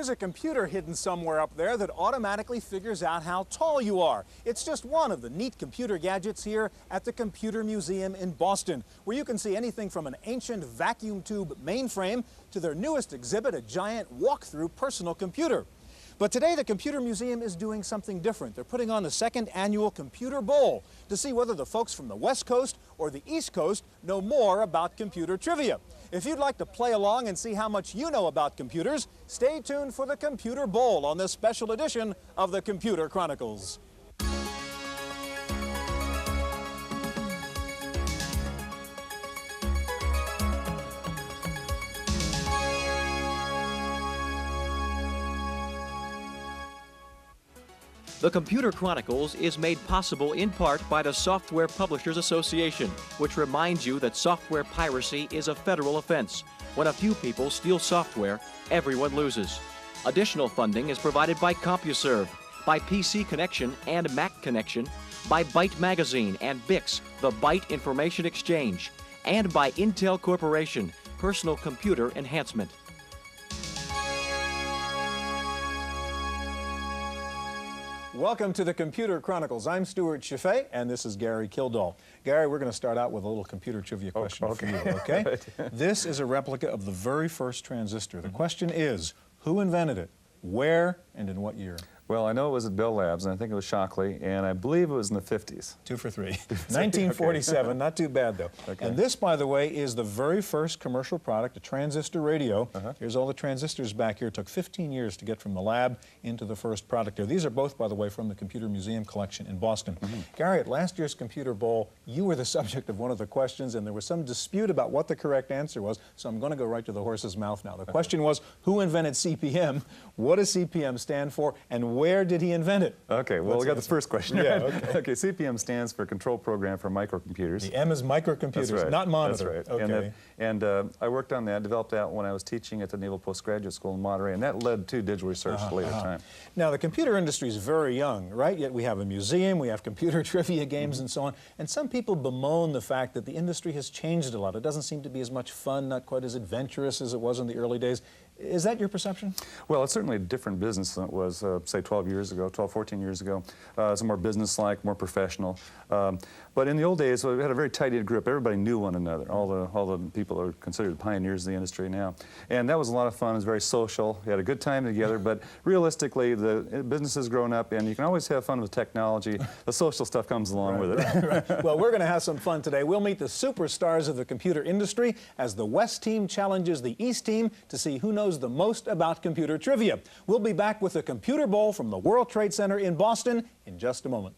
There's a computer hidden somewhere up there that automatically figures out how tall you are. It's just one of the neat computer gadgets here at the Computer Museum in Boston, where you can see anything from an ancient vacuum tube mainframe to their newest exhibit, a giant walk-through personal computer. But today the Computer Museum is doing something different. They're putting on the second annual Computer Bowl to see whether the folks from the West Coast or the East Coast know more about computer trivia. If you'd like to play along and see how much you know about computers, stay tuned for the Computer Bowl on this special edition of the Computer Chronicles. The Computer Chronicles is made possible in part by the Software Publishers Association, which reminds you that software piracy is a federal offense. When a few people steal software, everyone loses. Additional funding is provided by CompuServe, by PC Connection and Mac Connection, by Byte Magazine and Bix, the Byte Information Exchange, and by Intel Corporation, Personal Computer Enhancement. Welcome to the Computer Chronicles. I'm Stewart Cheifet, and this is Gary Kildall. Gary, we're going to start out with a little computer trivia question for you, okay? This is a replica of the very first transistor. The question is, who invented it, where, and in what year? Well, I know it was at Bell Labs, and I think it was Shockley, and I believe it was in the 50s. 2 for 3. 1947, okay. Not too bad, though. Okay. And this, by the way, is the very first commercial product, a transistor radio. Here's all the transistors back here. It took 15 years to get from the lab into the first product here. These are both, by the way, from the Computer Museum collection in Boston. Gary, at last year's Computer Bowl, you were the subject of one of the questions, and there was some dispute about what the correct answer was, so I'm going to go right to the horse's mouth now. The question was, who invented CP/M? What does CP/M stand for? And where did he invent it? Okay, well, we got the first question. Yeah, right? okay. Okay, CP/M stands for Control Program for Microcomputers. The M is microcomputers, That's right. not monitor. That's right. Okay. And I worked on that, developed that when I was teaching at the Naval Postgraduate School in Monterey, and that led to digital research at a later time. Now, the computer industry is very young, right? Yet we have a museum, we have computer trivia games and so on, and some people bemoan the fact that the industry has changed a lot. It doesn't seem to be as much fun, not quite as adventurous as it was in the early days. Is that your perception? Well, it's certainly a different business than it was, say, 12 years ago, 12, 14 years ago. It's more business-like, more professional. But in the old days, we had a very tight-knit group. Everybody knew one another. All the people are considered pioneers of the industry now. And that was a lot of fun. It was very social. We had a good time together. But realistically, the business has grown up, and you can always have fun with technology. The social stuff comes along with it. Right. Well, we're going to have some fun today. We'll meet the superstars of the computer industry as the West team challenges the East team to see who knows the most about computer trivia. We'll be back with the Computer Bowl from the World Trade Center in Boston in just a moment.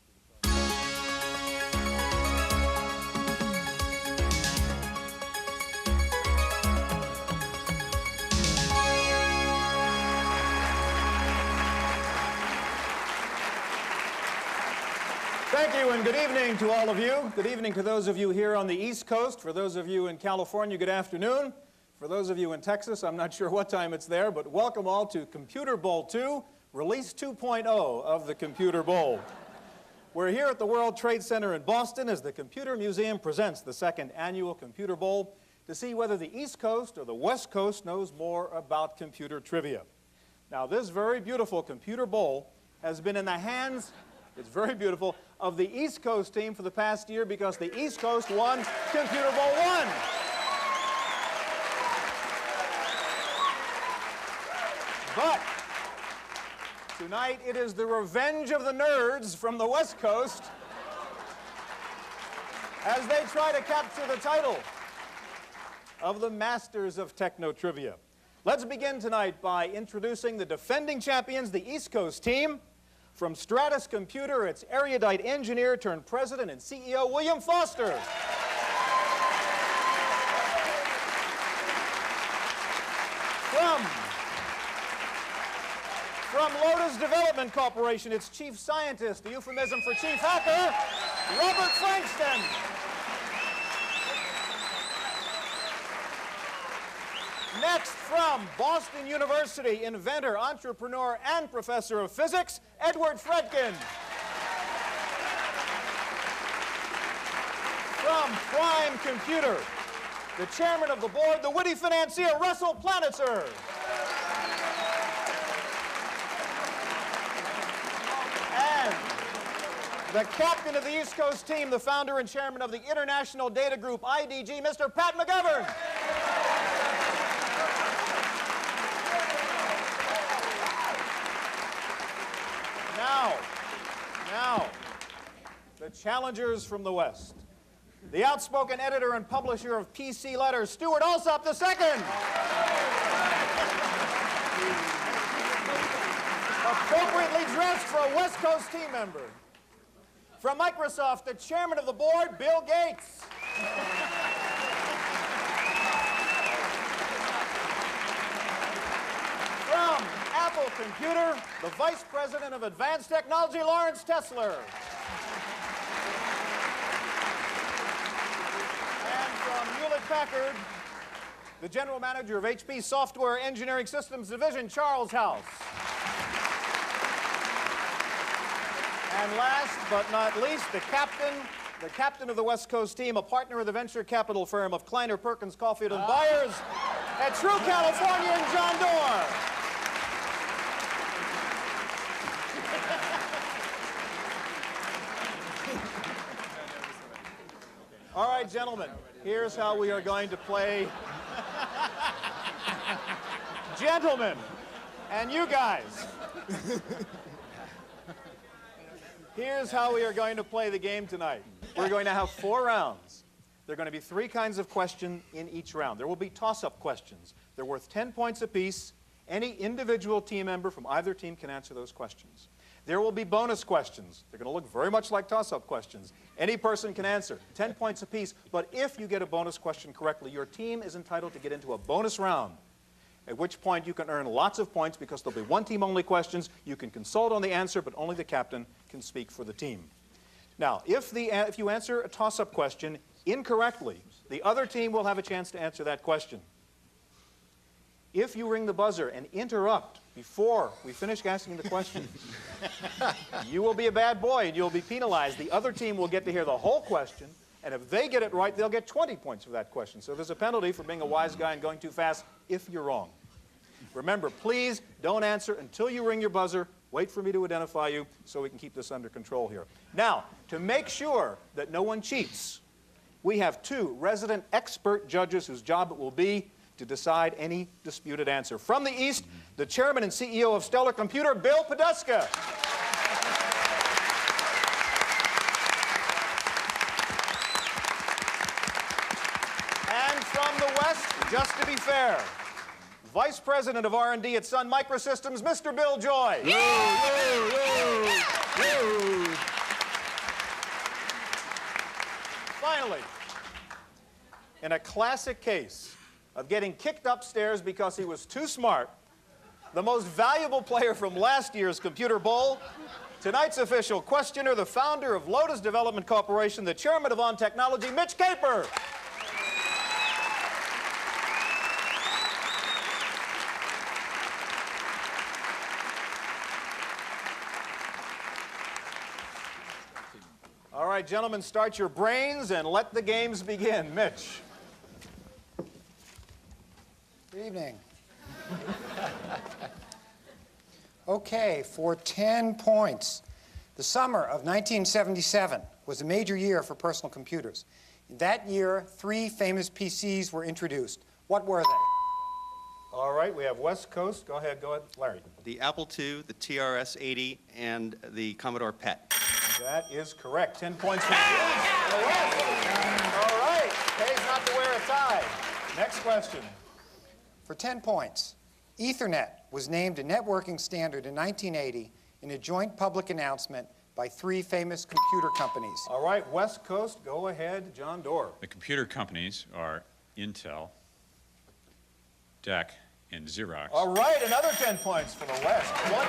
Thank you and good evening to all of you. Good evening to those of you here on the East Coast. For those of you in California, good afternoon. For those of you in Texas, I'm not sure what time it's there, but welcome all to Computer Bowl 2, Release 2.0 of the Computer Bowl. We're here at the World Trade Center in Boston as the Computer Museum presents the second annual Computer Bowl to see whether the East Coast or the West Coast knows more about computer trivia. Now, this very beautiful Computer Bowl has been in the hands, it's very beautiful, of the East Coast team for the past year because the East Coast won Computer Bowl 1. But tonight it is the revenge of the nerds from the West Coast as they try to capture the title of the Masters of Techno Trivia. Let's begin tonight by introducing the defending champions, the East Coast team. From Stratus Computer, it's erudite engineer turned president and CEO William Foster. From Lotus Development Corporation, it's chief scientist, the euphemism for chief hacker, Robert Frankston. Next, from Boston University, inventor, entrepreneur, and professor of physics, Edward Fredkin. From Prime Computer, the chairman of the board, the witty financier, Russell Planitzer. the captain of the East Coast team, the founder and chairman of the International Data Group, IDG, Mr. Pat McGovern. Now, the challengers from the West. The outspoken editor and publisher of PC Letters, Stewart Cheifet II. Appropriately dressed for a West Coast team member. From Microsoft, the chairman of the board, Bill Gates. From Apple Computer, the vice president of advanced technology, Lawrence Tesler. And from Hewlett-Packard, the general manager of HP Software Engineering Systems Division, Charles House. And last but not least, the captain of the West Coast team, a partner of the venture capital firm of Kleiner Perkins, Caulfield & Byers, a true Californian, John Doerr. All right, gentlemen, here's how we are going to play. Gentlemen, and you guys. Here's how we are going to play the game tonight. We're going to have 4 rounds. There are going to be 3 kinds of question in each round. There will be toss-up questions. They're worth 10 points apiece. Any individual team member from either team can answer those questions. There will be bonus questions. They're going to look very much like toss-up questions. Any person can answer, 10 points apiece. But if you get a bonus question correctly, your team is entitled to get into a bonus round, at which point you can earn lots of points because there'll be one team-only questions. You can consult on the answer, but only the captain can speak for the team. Now, if you answer a toss-up question incorrectly, the other team will have a chance to answer that question. If you ring the buzzer and interrupt before we finish asking the question, you will be a bad boy and you'll be penalized. The other team will get to hear the whole question, and if they get it right, they'll get 20 points for that question. So there's a penalty for being a wise guy and going too fast if you're wrong. Remember, please don't answer until you ring your buzzer. Wait for me to identify you so we can keep this under control here. Now, to make sure that no one cheats, we have 2 resident expert judges whose job it will be to decide any disputed answer. From the East, the chairman and CEO of Stellar Computer, Bill Poduska. And from the West, just to be fair, Vice President of R&D at Sun Microsystems, Mr. Bill Joy. Finally, in a classic case of getting kicked upstairs because he was too smart, the most valuable player from last year's Computer Bowl, tonight's official questioner, the founder of Lotus Development Corporation, the chairman of On Technology, Mitch Caper. All right, gentlemen, start your brains and let the games begin. Mitch. Good evening. Okay, for 10 points. The summer of 1977 was a major year for personal computers. In that year, 3 famous PCs were introduced. What were they? All right, we have West Coast. Go ahead, Larry. The Apple II, the TRS-80, and the Commodore PET. That is correct. 10 points for the West. All right, pays not to wear a tie. Next question. For 10 points, Ethernet was named a networking standard in 1980 in a joint public announcement by 3 famous computer companies. All right, West Coast, go ahead, John Doerr. The computer companies are Intel, DEC, and Xerox. All right, another 10 points for the West. 20-0.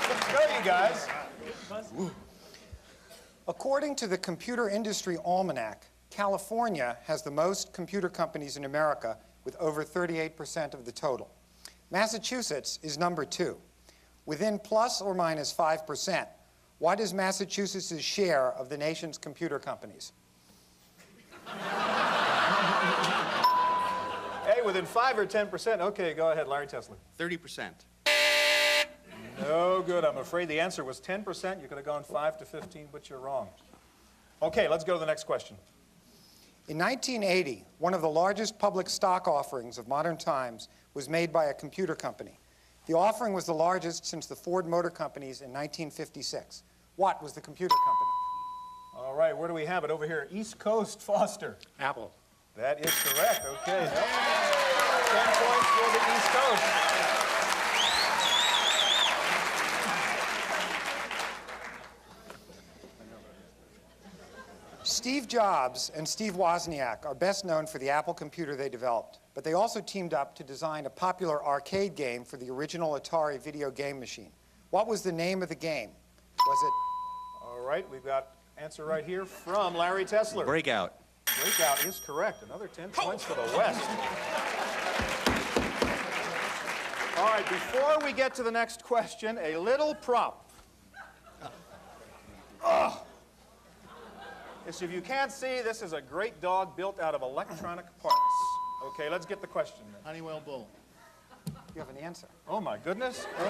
Let's go, you guys. According to the Computer Industry Almanac, California has the most computer companies in America with over 38% of the total. Massachusetts is number 2. Within plus or minus 5%, what is Massachusetts' share of the nation's computer companies? Hey, within 5 or 10%. Okay, go ahead, Larry Tesler. 30%. No good. I'm afraid the answer was 10%. You could have gone 5 to 15, but you're wrong. Okay, let's go to the next question. In 1980, one of the largest public stock offerings of modern times was made by a computer company. The offering was the largest since the Ford Motor Companies in 1956. What was the computer company? All right, where do we have it? Over here, East Coast, Foster. Apple. That is correct. Okay. 10 points for the East Coast. Steve Jobs and Steve Wozniak are best known for the Apple computer they developed, but they also teamed up to design a popular arcade game for the original Atari video game machine. What was the name of the game? Was it? All right, we've got answer right here from Larry Tesler. Breakout. Breakout is correct. Another 10 points for the West. All right, before we get to the next question, a little prop. Yes, if you can't see, this is a great dog built out of electronic parts. Okay, let's get the question. Honeywell Bull. You have an answer. Oh, my goodness. Oh,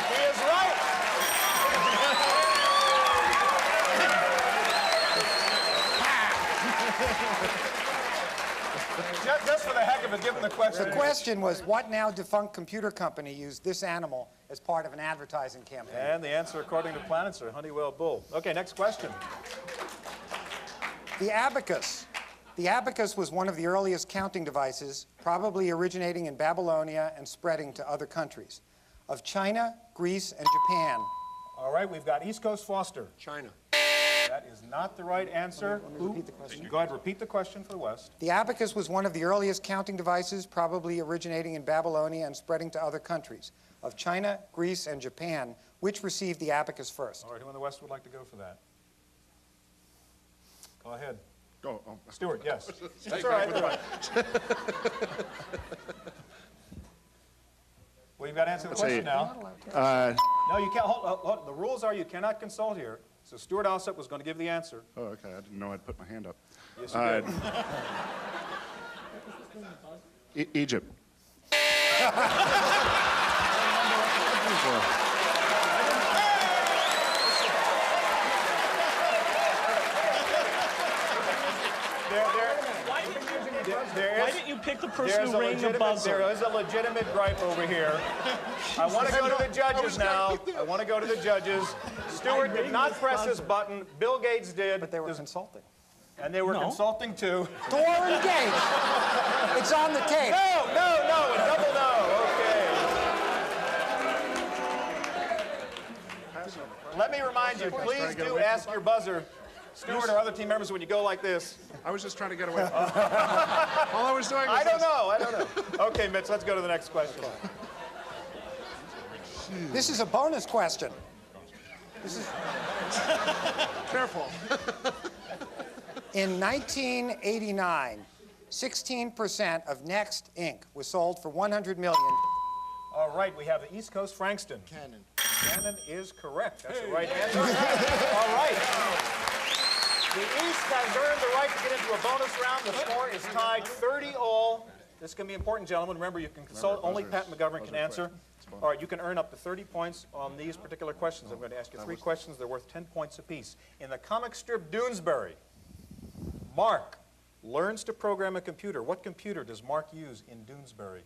he is right. Just for the heck of it, give him the question. The question was, what now defunct computer company used this animal as part of an advertising campaign? And the answer, according to Planetzer, Honeywell Bull. Okay, next question. The abacus. The abacus was one of the earliest counting devices, probably originating in Babylonia and spreading to other countries. Of China, Greece, and Japan. All right, we've got East Coast Foster. China. That is not the right answer. Let me repeat the question. Go ahead, repeat the question for the West. The abacus was one of the earliest counting devices, probably originating in Babylonia and spreading to other countries. Of China, Greece, and Japan, which received the abacus first? All right, who in the West would like to go for that? Go ahead. Oh, Stewart, yes. That's all right. Well, you've got to answer the question now. No, you can't. Hold. The rules are you cannot consult here. So Stewart Alsop was going to give the answer. Oh, okay. I didn't know I'd put my hand up. Yes, you did. Egypt. Why didn't you pick the person who rang the buzzer? There is a legitimate gripe over here. I want to go to the judges now. I want to go to the judges. Stewart did not press his button. Bill Gates did. But they were consulting. And they were consulting too. Door engaged. It's on the tape. No, a double no. Okay. Let me remind you, please do ask your buzzer, Stewart or other team members, when you go like this. I was just trying to get away. All I was doing was I don't know. Okay, Mitch, let's go to the next question. This is a bonus question. Careful. In 1989, 16% of Next Inc. was sold for $100 million. All right, we have the East Coast Frankston. Cannon. Cannon is correct. That's the right answer. All right. The East has earned the right to get into a bonus round. The score is tied 30-all. This can be important, gentlemen. Remember, you can consult. Only Pat McGovern can answer. All right, you can earn up to 30 points on these particular questions. I'm going to ask you 3 questions. They're worth 10 points apiece. In the comic strip Doonesbury, Mark learns to program a computer. What computer does Mark use in Doonesbury?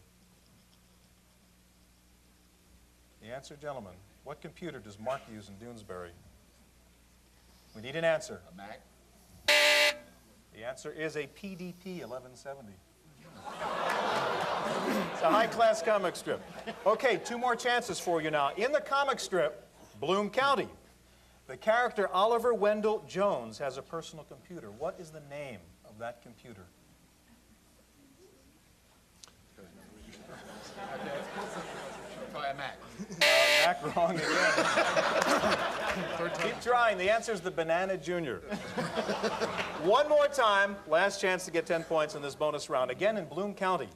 The answer, gentlemen. What computer does Mark use in Doonesbury? We need an answer. A Mac. The answer is a PDP 1170. It's a high-class comic strip. Okay, 2 more chances for you now. In the comic strip, Bloom County, the character Oliver Wendell Jones has a personal computer. What is the name of that computer? Try a Mac. Mac, wrong again. Keep trying. The answer is the Banana Junior. One more time. Last chance to get 10 points in this bonus round. Again in Bloom County.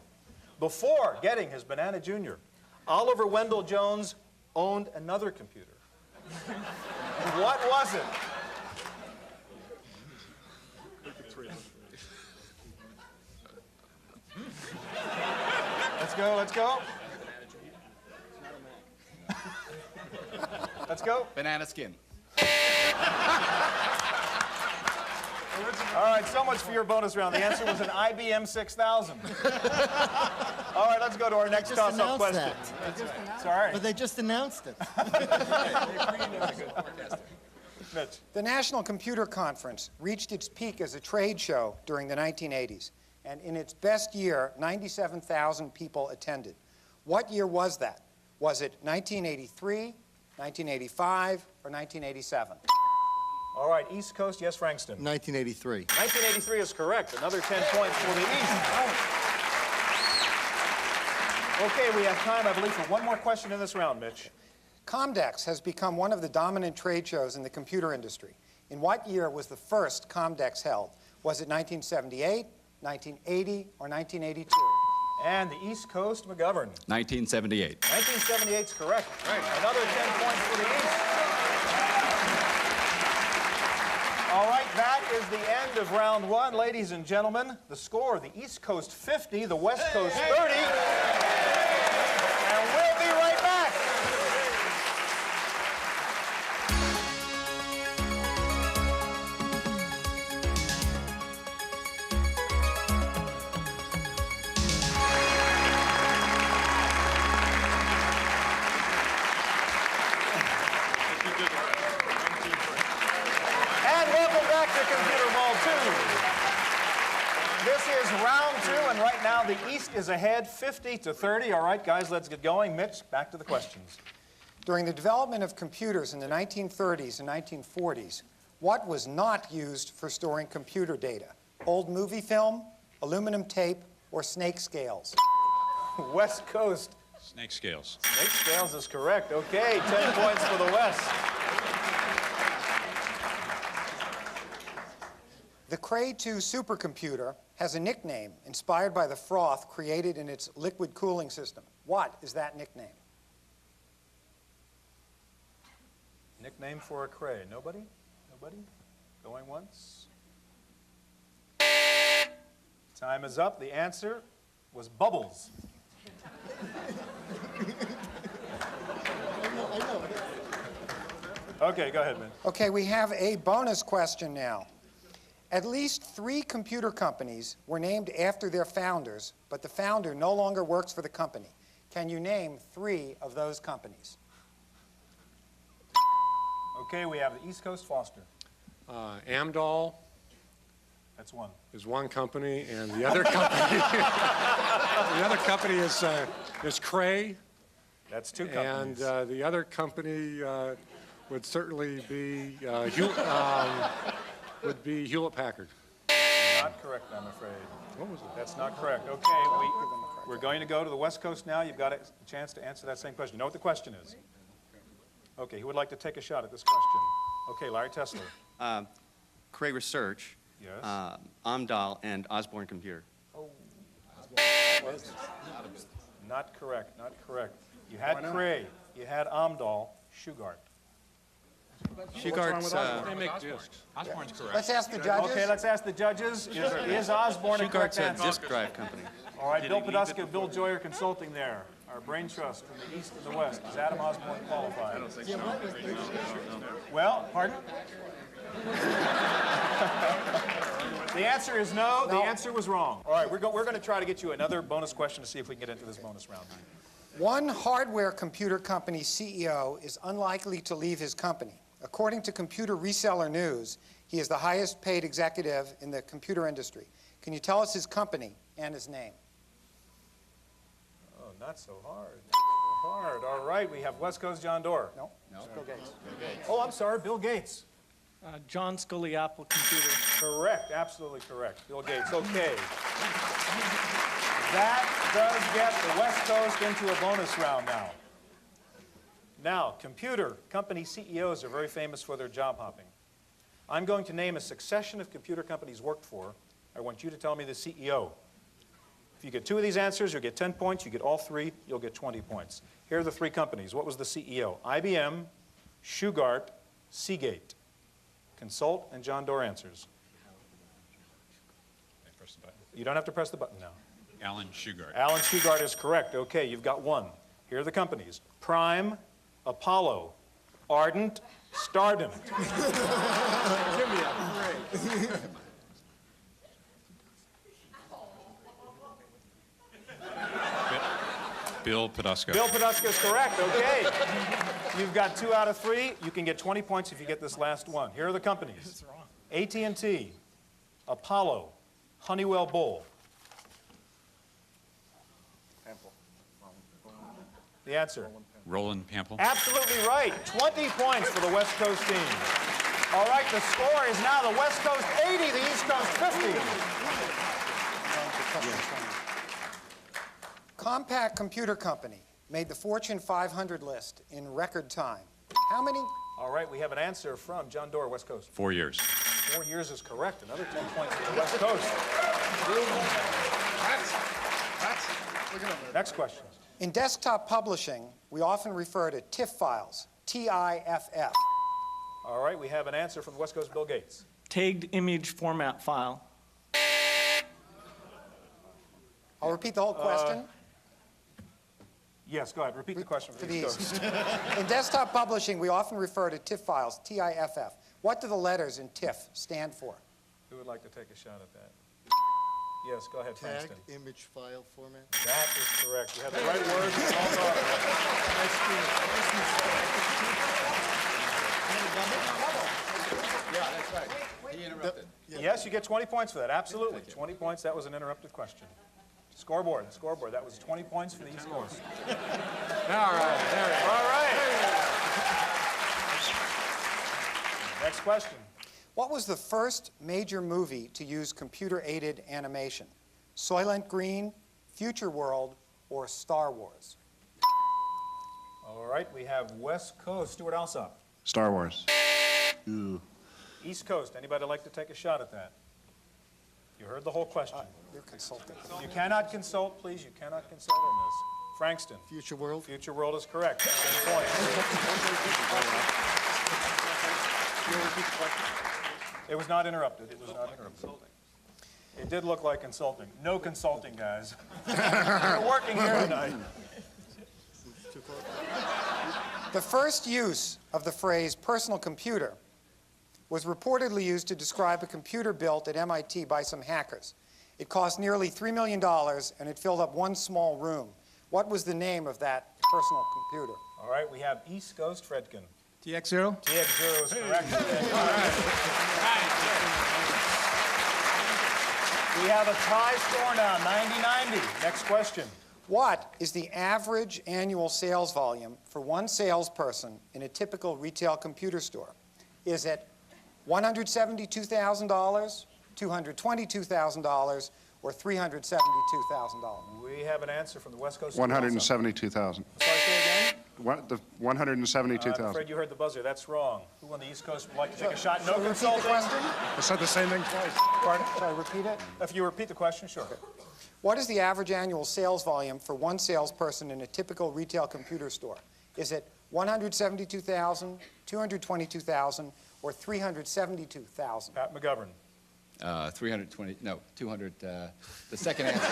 Before getting his Banana Junior, Oliver Wendell Jones owned another computer. What was it? Let's go. Let's go. Banana skin. All right, so much for your bonus round. The answer was an IBM 6000. All right, let's go to our next toss-up question. Sorry. But they just announced it. Mitch. The National Computer Conference reached its peak as a trade show during the 1980s, and in its best year, 97,000 people attended. What year was that? Was it 1983, 1985, or 1987? All right, East Coast, yes, Frankston. 1983. 1983 is correct. Another 10 points for the East. Okay, we have time, I believe, for one more question in this round, Mitch. Comdex has become one of the dominant trade shows in the computer industry. In what year was the first Comdex held? Was it 1978, 1980, or 1982? And the East Coast, McGovern. 1978. 1978 is correct. Right. Another 10 points for the East. All right, that is the end of round one. Ladies and gentlemen, the score, the East Coast 50, the West Coast 30. And we'll be right back. And welcome back to Computer Ball 2. This is round two, and right now the East is ahead 50-30. All right, guys, let's get going. Mitch, back to the questions. During the development of computers in the 1930s and 1940s, what was not used for storing computer data? Old movie film, aluminum tape, or snake scales? West Coast. Snake scales. Snake scales is correct. Okay, 10 points for the West. The Cray 2 supercomputer has a nickname inspired by the froth created in its liquid cooling system. What is that nickname? Nickname for a Cray. Nobody? Nobody? Going once? Time is up. The answer was Bubbles. Okay, go ahead, man. Okay, we have a bonus question now. At least 3 computer companies were named after their founders, but the founder no longer works for the company. Can you name 3 of those companies? Okay, we have the East Coast Foster. Amdahl That's one. is one company, and the other company, the other company is Cray, That's 2 and companies. the other company would certainly be Hewlett-Packard. Not correct, I'm afraid. What was it? That's not correct. Okay, we're going to go to the West Coast now. You've got a chance to answer that same question. You know what the question is? Okay, who would like to take a shot at this question? Okay, Larry Tesler. Cray Research, Yes. Amdahl, and Osborne Computer. Not correct, not correct. You had Cray, you had Amdahl, Shugart. Shugart's, They make discs. Osborne's correct. Let's ask the judges. Okay, let's ask the judges. Is Osborne a correct Shugart's a answer? disk drive company. All right, Bill Poduska, Bill Joyer Consulting there. Our brain trust from the East and the West. Is Adam Osborne qualified? Well, pardon? The answer is no. The answer was wrong. All right, we're going to try to get you another bonus question to see if we can get into this bonus round. One hardware computer company CEO is unlikely to leave his company. According to Computer Reseller News, he is the highest paid executive in the computer industry. Can you tell us his company and his name? Oh, not so hard. Not so hard. All right, we have West Coast John Doerr. No? Bill Gates. Oh, I'm sorry, Bill Gates. John Scully Apple Computer. Correct, absolutely correct. Bill Gates, okay. That does get the West Coast into a bonus round now. Now, computer company CEOs are very famous for their job hopping. I'm going to name a succession of computer companies worked for. I want you to tell me the CEO. If you get 2 of these answers, you'll get 10 points. You get all 3, you'll get 20 points. Here are the 3 companies. What was the CEO? IBM, Shugart, Seagate. Consult, and John Doerr answers. Press the button. You don't have to press the button now. Alan Shugart. Alan Shugart is correct. Okay, you've got 1. Here are the companies. Prime, Apollo, Ardent, Stardent. Give me a break. Bill Podosco. Bill Podosco is correct. Okay. You've got 2 out of 3. You can get 20 points if you get this last one. Here are the companies. AT&T, Apollo, Honeywell Bull. The answer? Roland Pample. Absolutely right. 20 points for the West Coast team. All right, the score is now the West Coast 80, the East Coast 50. Compaq Computer Company made the Fortune 500 list in record time. How many? All right, we have an answer from John Doerr, West Coast. 4 years. 4 years is correct. Another 10 points for the West Coast. Next question. In desktop publishing, we often refer to TIFF files, T-I-F-F. All right, we have an answer from the West Coast, Bill Gates. Tagged image format file. I'll repeat the whole question. Yes, go ahead. Repeat the question For for the the East East. Coast. In desktop publishing, we often refer to TIFF files, T-I-F-F. What do the letters in TIFF stand for? Who would like to take a shot at that? Yes, go ahead, Tagged Frankston. image file format. That is correct. You have the right words. Yeah, that's right. He interrupted. Yes, you get 20 points for that. Absolutely. 20 points. That was an interrupted question. Scoreboard. That was 20 points for the East Coast. All right, there we go. All right. Next question. What was the first major movie to use computer-aided animation? Soylent Green, Future World, or Star Wars? All right, we have West Coast. Stuart Alsop. Star Wars. East Coast. Anybody like to take a shot at that? You heard the whole question. You're consulting. You cannot consult, please. You cannot consult on this. Frankston. Future World. Future World is correct. 10 points. It was not interrupted. It was not interrupted. It did look like consulting. No consulting, guys. We're working here tonight. The first use of the phrase personal computer was reportedly used to describe a computer built at MIT by some hackers. It cost nearly $3 million, and it filled up one small room. What was the name of that personal computer? All right, we have East Coast Fredkin. TX0? TX0 is correct. We have a tie score now, 90-90. Next question. What is the average annual sales volume for one salesperson in a typical retail computer store? Is it $172,000, $222,000, or $372,000? We have an answer from the West Coast. 172,000. Sorry, say again? What, the I'm 172,000. afraid you heard the buzzer. That's wrong. Who on the East Coast would like to take a shot? No Repeat the consulting. question? I said the same thing twice. Pardon? Sorry, repeat it. If you repeat the question, sure. What is the average annual sales volume for one salesperson in a typical retail computer store? Is it $172,000, $222,000, or $372,000? Pat McGovern. 320, no, 200, the second answer.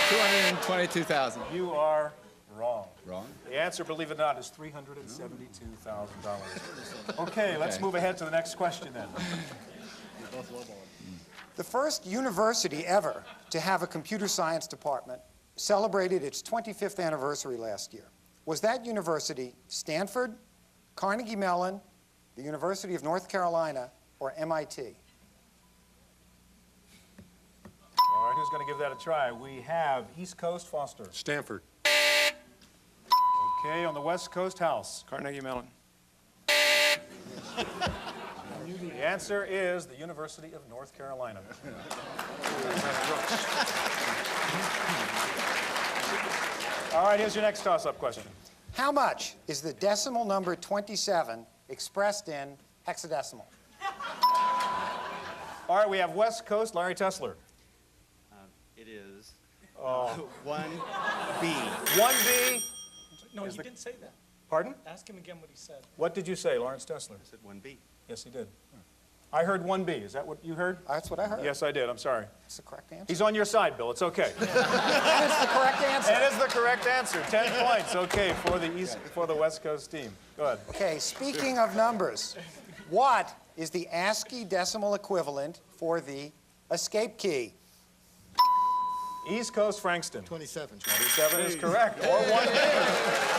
222,000. You are wrong. Wrong? The answer, believe it or not, is $372,000. Okay, let's move ahead to the next question then. The first university ever to have a computer science department celebrated its 25th anniversary last year. Was that university Stanford, Carnegie Mellon, the University of North Carolina, or MIT? All right, who's going to give that a try? We have East Coast Foster. Stanford. Okay, on the West Coast House. Carnegie Mellon. The answer is the University of North Carolina. All right, here's your next toss-up question. How much is the decimal number 27 expressed in hexadecimal? All right, we have West Coast, Larry Tesler. It is 1B. 1B. No, he didn't say that. Pardon? Ask him again what he said. What did you say, Lawrence Tesler? I said 1B. Yes, he did. I heard 1B. Is that what you heard? That's what I heard. Yes, I did. I'm sorry. That's the correct answer. He's on your side, Bill. It's okay. That is the correct answer. That is the correct answer. 10 points. Okay, for the West Coast team. Go ahead. Okay, speaking of numbers, what is the ASCII decimal equivalent for the escape key? East Coast Frankston. 27. 27 is correct. Or 1B.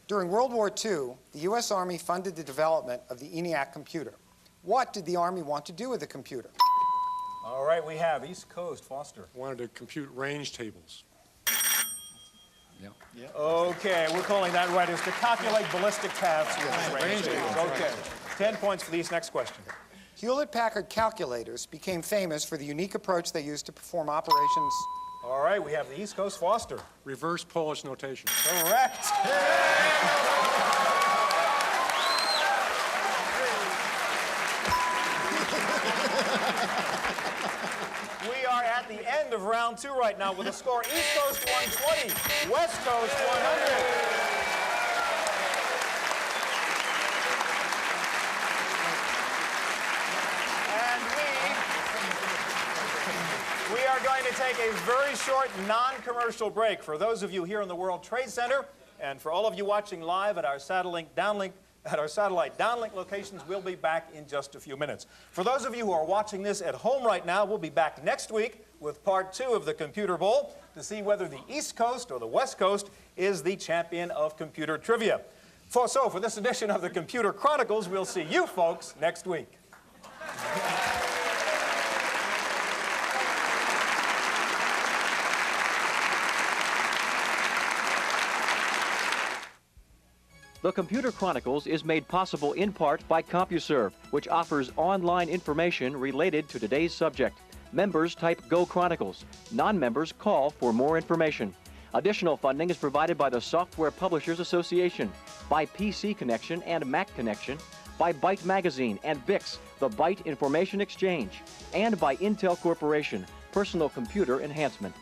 During World War II, the U.S. Army funded the development of the ENIAC computer. What did the Army want to do with the computer? All right, we have East Coast Foster. Wanted to compute range tables. Yep. Okay, we're calling that right. Is to calculate ballistic paths with range tables. Okay, 10 points for these. Next question. Hewlett-Packard calculators became famous for the unique approach they used to perform operations. All right, we have the East Coast Foster. Reverse Polish notation. Correct. We are at the end of round 2 right now with a score East Coast 120, West Coast 100. We are going to take a very short non-commercial break. For those of you here in the World Trade Center, and for all of you watching live at our satellite downlink locations, we'll be back in just a few minutes. For those of you who are watching this at home right now, we'll be back next week with part 2 of the Computer Bowl to see whether the East Coast or the West Coast is the champion of computer trivia. For this edition of the Computer Chronicles, we'll see you folks next week. The Computer Chronicles is made possible in part by CompuServe, which offers online information related to today's subject. Members type Go Chronicles. Non-members call for more information. Additional funding is provided by the Software Publishers Association, by PC Connection and Mac Connection, by Byte Magazine and VIX, the Byte Information Exchange, and by Intel Corporation, Personal Computer Enhancement.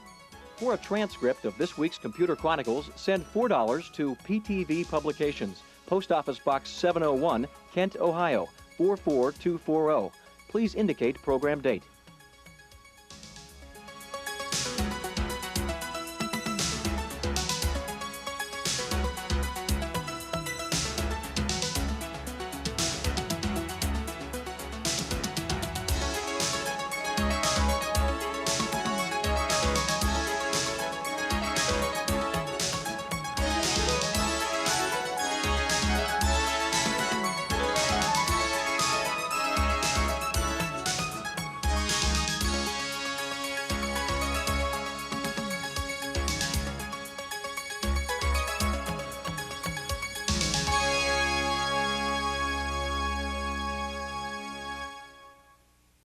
For a transcript of this week's Computer Chronicles, send $4 to PTV Publications, Post Office Box 701, Kent, Ohio, 44240. Please indicate program date.